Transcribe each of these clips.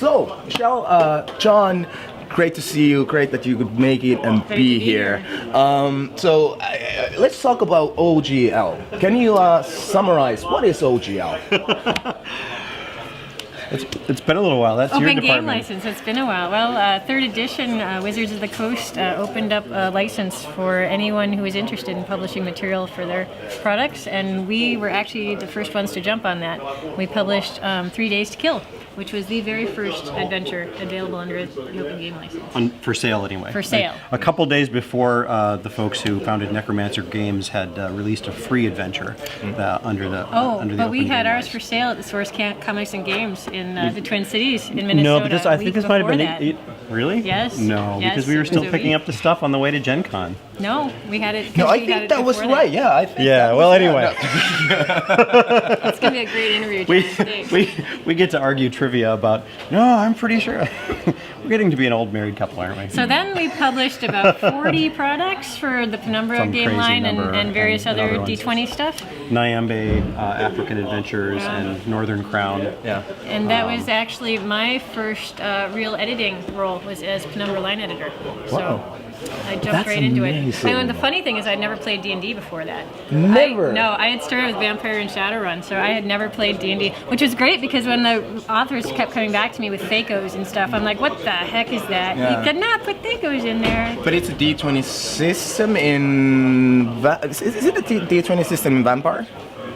So, Michelle, John, great to see you. Great that you could make it and be here. Let's talk about OGL. Can you summarize what is OGL? It's been a little while. That's your Open department. game license. It's been a while. Well, third edition, Wizards of the Coast opened up a license for anyone who is interested in publishing material for their products, and we were actually the first ones to jump on that. We published 3 Days to Kill, which was the very first adventure available under the Open Game License. For sale, anyway. For sale. A couple days before the folks who founded Necromancer Games had released a free adventure under the but we Open had Game ours license. for sale at the Source Comics and Games in the Twin Cities in Minnesota. No, but I think this might have been really. Yes. No, Yes, because we were still so picking up the stuff on the way to Gen Con. No, we had it. No, I think that was right. Yeah, I think. Yeah. Well, anyway, It's gonna be a great interview. we get to argue trivia about. No, I'm pretty sure. We're getting to be an old married couple, aren't we? So then we published about 40 products for the Penumbra Some game crazy line number and various and other other ones. D20 stuff. Nyambe, African Adventures, and Northern Crown. Yeah. And that was actually my first real editing role was as Penumbra line editor. So I jumped That's right into amazing. it. And the funny thing is I'd never played D&D before that. Never? I had started with Vampire and Shadowrun, so I had never played D&D, which was great because when the authors kept coming back to me with Thacos and stuff, I'm like, what the heck is that? Yeah. You could not put Thacos in there. But it's a D20 system in... Is it a D20 system in Vampire?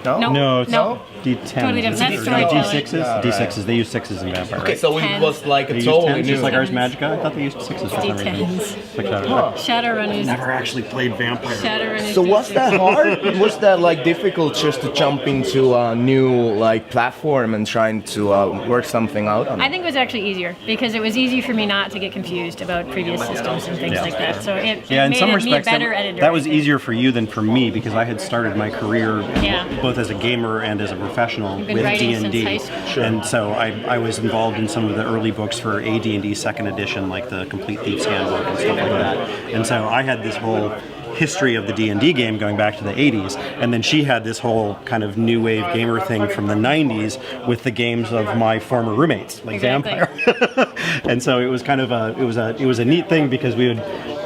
No? No, it's No. D10. Totally different. That's storytelling. D6s? Yeah, right. D6s. They use 6s in Vampire. Okay, so it was like They a use totally 10s, new... just like ours Magicka. I thought they used 6s for some reason. D10s. Like that. Shadowrun is... Never actually played Vampire. Shadowrun is So was D6. that hard? Was that like difficult just to jump into a new like platform and trying to work something out on I it? think it was actually easier because it was easy for me not to get confused about previous systems and things like that. So it Yeah, in made some me a respects, better editor. that was easier for you than for me because I had started my career Yeah. both as a gamer and as a professional You've been with writing since D&D. high school. And so I was involved in some of the early books for AD&D second edition, like the Complete Thief's Handbook and stuff like that. And so I had this whole history of the D&D game going back to the 80s, and then she had this whole kind of new wave gamer thing from the 90s with the games of my former roommates, like Exactly. Vampire. And so it was kind of it was a neat thing because we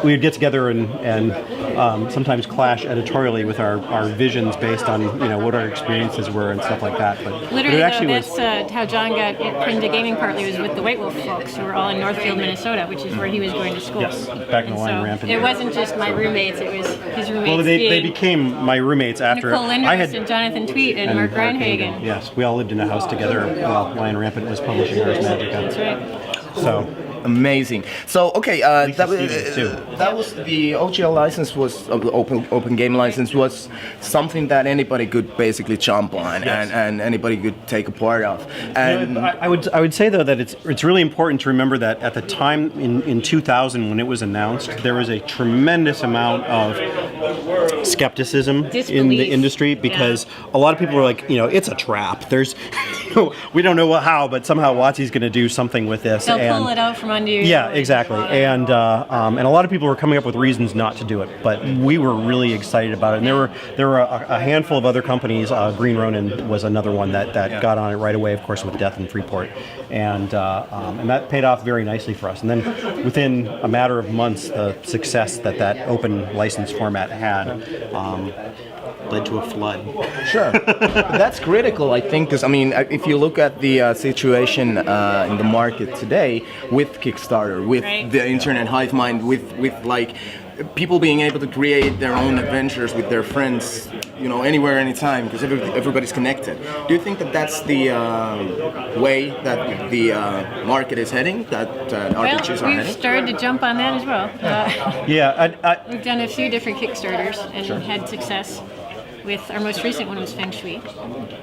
would get together and sometimes clash editorially with our visions based on what our experiences were and stuff like that. But Literally, it actually that's how John got into gaming partly was with the White Wolf folks who were all in Northfield, Minnesota, which is where he was going to school. Yes, back in the And Lion so Rampant it era. wasn't just my roommates, it was his roommates. Well, they being became my roommates after Nicole Lindros I had and Jonathan Tweet and Mark Reinhagen. Yes, we all lived in a house together while Lion Rampant was publishing Ars Magica. That's right. So Amazing. So okay, Stevens, too. that was the OGL license was open game license was something that anybody could basically jump on and anybody could take a part of. And I would say though that it's really important to remember that at the time in 2000 when it was announced, there was a tremendous amount of skepticism in the Disbelief. industry because a lot of people were like, it's a trap. There's, we don't know how, but somehow WotC's going to do something with this. They'll and pull it out from under you. Yeah, exactly. And a lot of people were coming up with reasons not to do it, but we were really excited about it. And there were a handful of other companies. Green Ronin was another one that got on it right away, of course, with Death in Freeport, and that paid off very nicely for us. And then within a matter of months, the success that open license format had led to a flood. Sure, that's critical, I think, because I mean, if you look at the situation in the market today with Kickstarter, with Right. the internet hive mind, with like people being able to create their own adventures with their friends, anywhere, anytime, because everybody's connected. Do you think that that's the way that the market is heading? That RPGs are We've heading? started to jump on that as well. Yeah, We've done a few different Kickstarters and had success. With our most recent one was Feng Shui,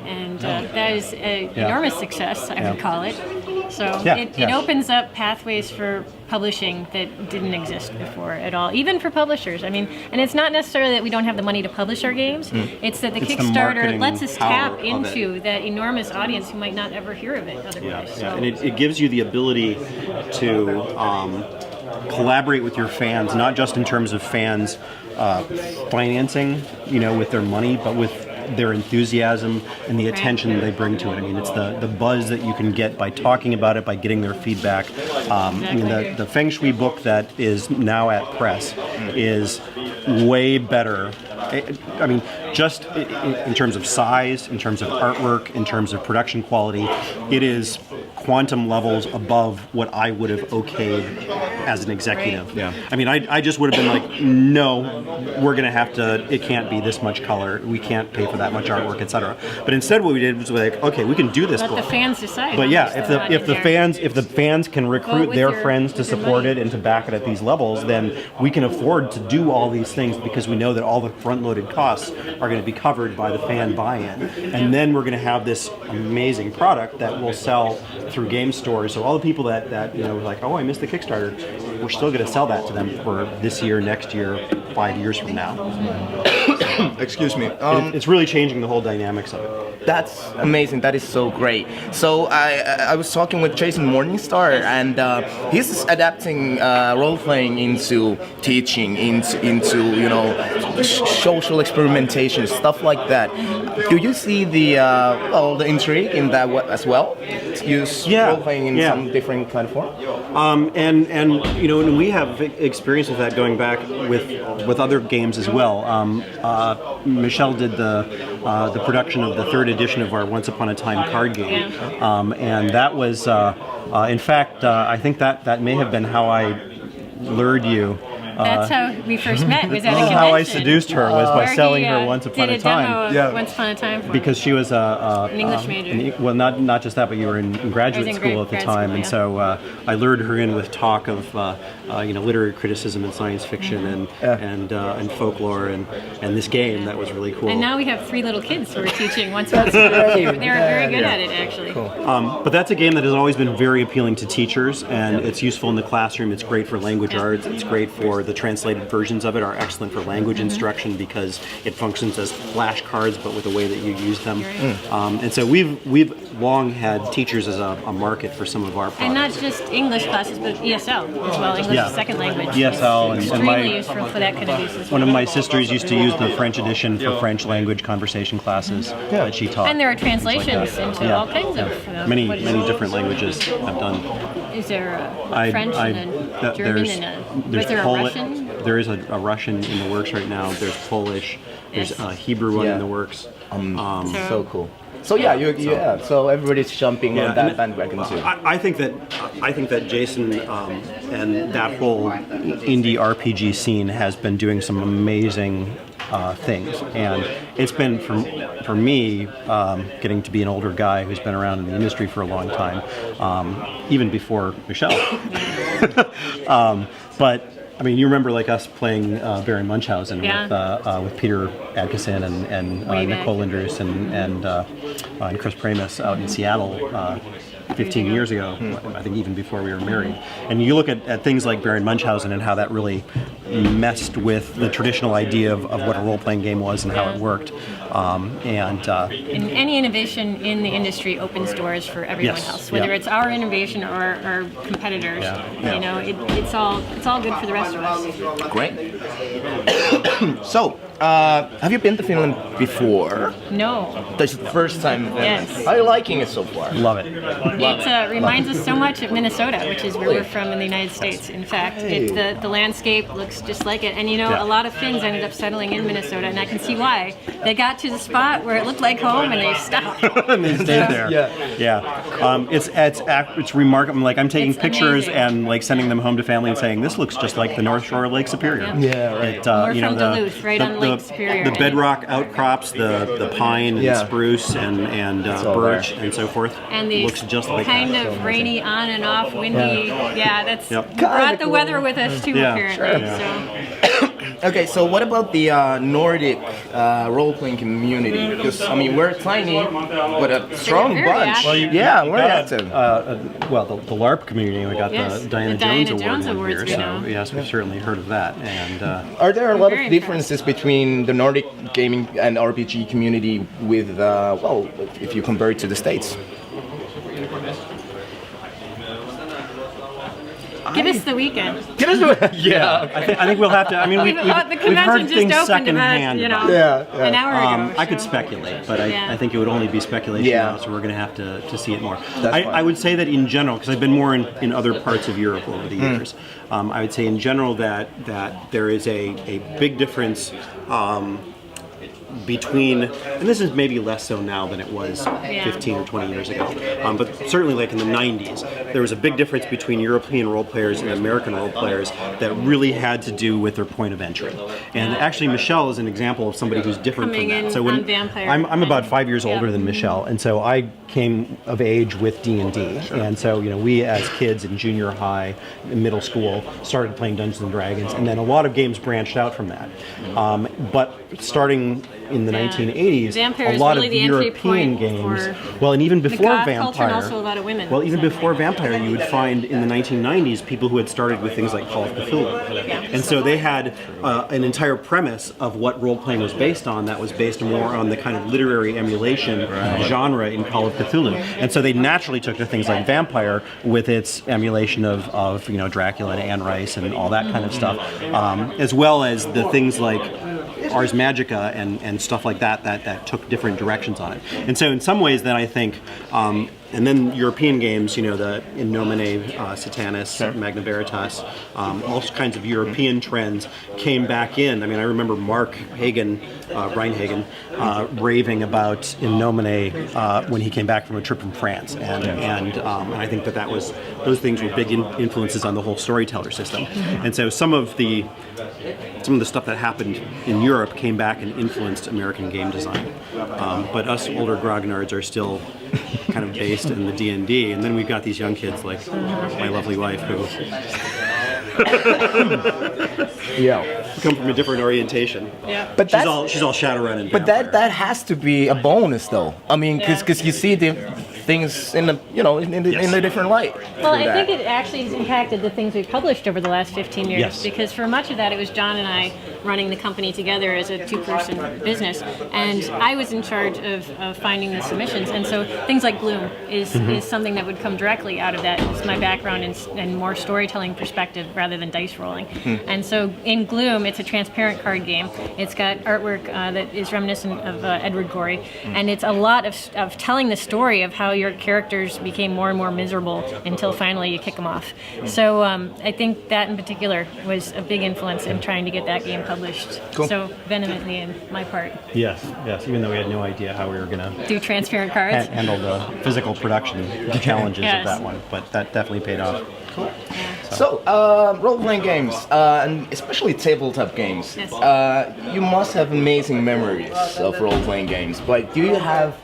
and that is an enormous success, I would call it. So it opens up pathways for publishing that didn't exist before at all, even for publishers. I mean, and it's not necessarily that we don't have the money to publish our games, it's that the It's the Kickstarter marketing lets us power tap of it. into that enormous audience who might not ever hear of it otherwise. So. And it gives you the ability to collaborate with your fans, not just in terms of fans financing, with their money, but with their enthusiasm and the attention they bring to it. I mean, it's the buzz that you can get by talking about it, by getting their feedback. I mean, the Feng Shui book that is now at press is way better. I mean, just in terms of size, in terms of artwork, in terms of production quality, it is quantum levels above what I would have okayed as an executive. Yeah. I mean, I just would have been like, no, we're going to have to, it can't be this much color, we can't pay for that much artwork, etc. But instead what we did was like, okay, we can do this Let book. the fans decide. But yeah, if the fans can recruit their friends to support it and to back it at these levels, then we can afford to do all these things because we know that all the front-loaded costs are going to be covered by the fan buy-in. And then we're going to have this amazing product that will sell through game stores. So all the people that were like, oh, I missed the Kickstarter, we're still going to sell that to them for this year, next year, 5 years from now. Excuse me. It's really changing the whole dynamics of it. That's amazing. That is so great. So I was talking with Jason Morningstar, and he's adapting role playing into teaching, into social experimentation, stuff like that. Do you see the intrigue in that as well? To use role playing in some different kind of form. And we have experience with that going back with other games as well. Michelle did the production of the third edition of our Once Upon a Time card game, and that was, in fact, I think that may have been how I lured you. That's how we first met. Was at a convention. How I seduced her was by selling her Once Upon a Time. Once Upon a Time. Because she was an English major. Well, not just that, but you were in graduate school at the time, and so I lured her in with talk of literary criticism and science fiction and folklore and this game that was really cool. And now we have 3 little kids who are teaching Once Upon a Time. They're very good at it, actually. Cool. But that's a game that has always been very appealing to teachers, and it's useful in the classroom. It's great for language arts. It's great for the translated versions of it are excellent for language instruction because it functions as flashcards, but with the way that you use them. And so we've long had teachers as a market for some of our products. And not just English classes, but ESL as well, English as a second language. ESL and extremely useful for that kind of use. One of my sisters used to use the French edition for French language conversation classes that she taught. And there are translations into all kinds of many different languages I've done. Is there a French and a German and is there a Russian? There is a Russian in the works right now. There's Polish. There's a Hebrew one in the works. So cool. So so everybody's jumping on that bandwagon too. I think that Jason and that whole indie RPG scene has been doing some amazing things, and it's been for me getting to be an older guy who's been around in the industry for a long time, even before Michelle. But I mean, you remember like us playing Baron Munchausen with Peter Adkison and Nicole Lindros and Chris Pramus out in Seattle 15 years ago, I think even before we were married. And you look at things like Baron Munchausen and how that really messed with the traditional idea of what a role-playing game was and how it worked. And any innovation in the industry opens doors for everyone else, whether it's our innovation or our competitors. It's all good for the rest of us. Great. So, have you been to Finland before? No. This is the first time. Yes. Are you liking it so far? love it. It reminds us so much of Minnesota, which is where we're from in the United States. In fact, the landscape looks just like it. And a lot of Finns ended up settling in Minnesota, and I can see why. They got to the spot where it looked like home, and they stopped. And they stayed there. It's remarkable. Like I'm taking pictures and like sending them home to family and saying, "This looks just like the North Shore of Lake Superior." Yeah, right. We're from Duluth, right on Lake Superior. The bedrock outcrops, the pine and spruce and birch and so forth. And the looks just like kind that. of rainy on and off, windy. That's brought the weather with us too, apparently. So. Okay, so what about the Nordic role-playing community? Because we're tiny, but a strong bunch. Active. We're active. The LARP community. We got the Diana Jones Award Awards here, so yes, we've certainly heard of that. And are there a lot of differences between the Nordic gaming and RPG community with, if you compare it to the States? Give us the weekend. Give us the Yeah, I think we'll have to. I mean, we've heard just things opened secondhand. about, an hour ago. I could speculate, but I think it would only be speculation now, so we're going to have to see it more. I would say that in general, because I've been more in other parts of Europe over the years, I would say in general that there is a big difference between, and this is maybe less so now than it was 15 or 20 years ago, but certainly like in the 90s, there was a big difference between European role players and American role players that really had to do with their point of entry. And actually, Michelle is an example of somebody who's different Coming from that. in So when on Vampire. I'm about 5 years older than Michelle, and so I came of age with D&D, and so we as kids in junior high, in middle school, started playing Dungeons and Dragons, and then a lot of games branched out from that. But starting in the 1980s, Vampire a is lot really of the entry European point games. for Well, and even the before goth Vampire, culture and also a lot of women. well, even before Vampire, you would find in the 1990s people who had started with things like Call of Cthulhu, and so they had an entire premise of what role playing was based on that was based more on the kind of literary emulation genre in Call of Cthulhu, and so they naturally took to things like Vampire with its emulation of Dracula and Anne Rice and all that kind of stuff, as well as the things like Ars Magica and stuff like that took different directions on it. And so in some ways then I think, and then European games, the In Nomine Satanis, Magna Veritas, all kinds of European trends came back in. I mean, I remember Mark Hagen, Brian Hagen, raving about In Nomine when he came back from a trip from France, and I think that was those things were big influences on the whole storyteller system. And so some of the stuff that happened in Europe came back and influenced American game design. But us older grognards are still kind of based in the D&D, and then we've got these young kids like my lovely wife who come from a different orientation. Yeah. But She's all Shadowrun and But Vampire. that has to be a bonus, though. I mean, because you see the things in the in a different light. Well, I think it actually has impacted the things we've published over the last 15 years. Yes. Because for much of that, it was John and I running the company together as a two-person business, and I was in charge of finding the submissions. And so things like Gloom is something that would come directly out of that. It's my background in more storytelling perspective rather than dice rolling. And so in Gloom, it's a transparent card game. It's got artwork that is reminiscent of Edward Gorey, and it's a lot of telling the story of how your characters became more and more miserable until finally you kick them off. So I think that in particular was a big influence in trying to get that game published so vehemently in my part. Yes, even though we had no idea how we were going to Do transparent cards. handle the physical production challenges of that one, but that definitely paid off. Cool. So, role-playing games, and especially tabletop games, Yes. You must have amazing memories of role-playing games. But do you have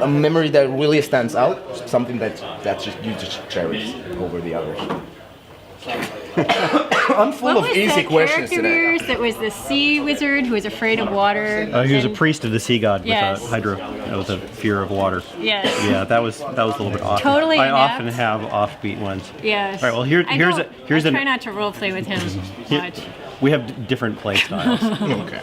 a memory that really stands out? Something that you just cherish over the others? I'm full of easy questions character today. yours that was the sea wizard who was afraid of water? He was a and- priest of the sea god with Yes. a hydra, with a fear of water. Yes. Yeah, that was a little bit off. Totally I inept. often have offbeat ones. Yes. All right. Well, I try not to role play with him much. We have different play styles. Okay.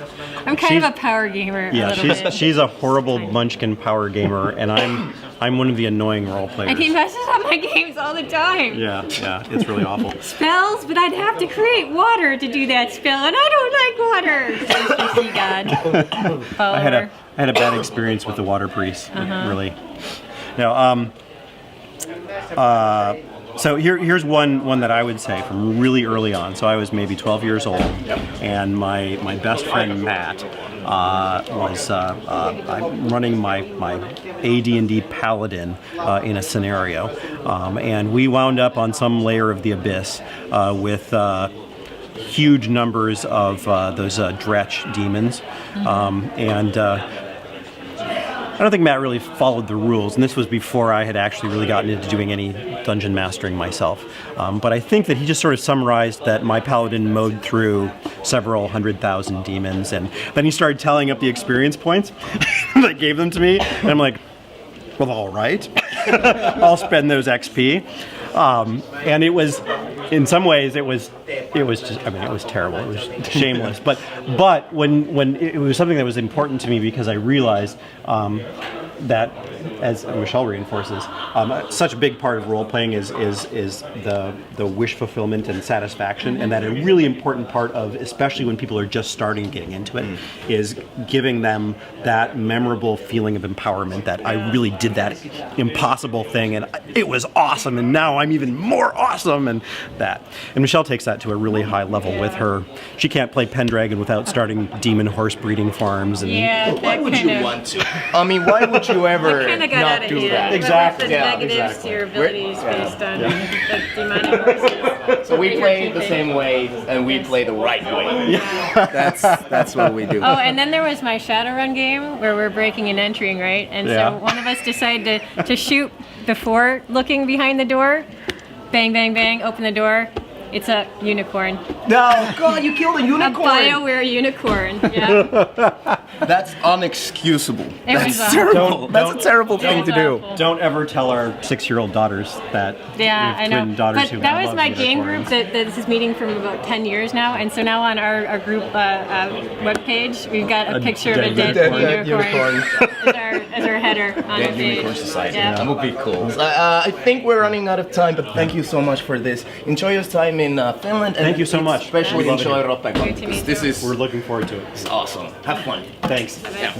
I'm kind of a power gamer a Yeah, little bit. she's a horrible munchkin power gamer, and I'm one of the annoying role players. And he messes up my games all the time. Yeah, it's really awful. Spells, but I'd have to create water to do that spell, and I don't like water. Mr. Sea God. I had a bad experience with the water priest. Really. Now, so here's one that I would say from really early on. So I was maybe 12 years old, and my best friend Matt was I'm running my AD&D paladin in a scenario, and we wound up on some layer of the abyss with huge numbers of those Dretch demons, and I don't think Matt really followed the rules, and this was before I had actually really gotten into doing any dungeon mastering myself. But I think that he just sort of summarized that my paladin mowed through several 100,000 demons, and then he started tallying up the experience points that gave them to me, and I'm like, well, all right, I'll spend those XP. And it was, in some ways, it was just, I mean, it was terrible. It was shameless. But when it was something that was important to me because I realized that, as Michelle reinforces, such a big part of role playing is the wish fulfillment and satisfaction, and that a really important part of, especially when people are just starting getting into it, is giving them that memorable feeling of empowerment, that I really did that impossible thing and it was awesome, and now I'm even more awesome, and that. And Michelle takes that to a really high level with her. She can't play Pendragon without starting demon horse breeding farms. And why would you want to? I mean, why would you ever not do that? Exactly. Negatives to your abilities based on the demonic horses. So we play the same way, and we play the right way. That's what we do. Oh, and then there was my Shadowrun game where we're breaking and entering, right? And so one of us decided to shoot before looking behind the door. Bang, bang, bang, open the door. It's a unicorn. No, God, you killed a unicorn. A BioWare unicorn. Yeah. That's unexcusable. That's terrible. That's a terrible thing to do. Awful. Don't ever tell our 6-year-old daughters that. Yeah, we have I know. twin daughters But who that was love my game group unicorns. that this is meeting from about 10 years now, and so now on our group webpage, we've got a picture of a dead unicorn as our header on the Dead page. Unicorn Society. Yeah. That would be cool. I think we're running out of time, but thank you so much for this. Enjoy your time in Finland. And Thank you so much. Especially We love it enjoy here. Great to Ropecon. meet This you. is We're looking forward to it. awesome. Have fun. Thanks. Yeah.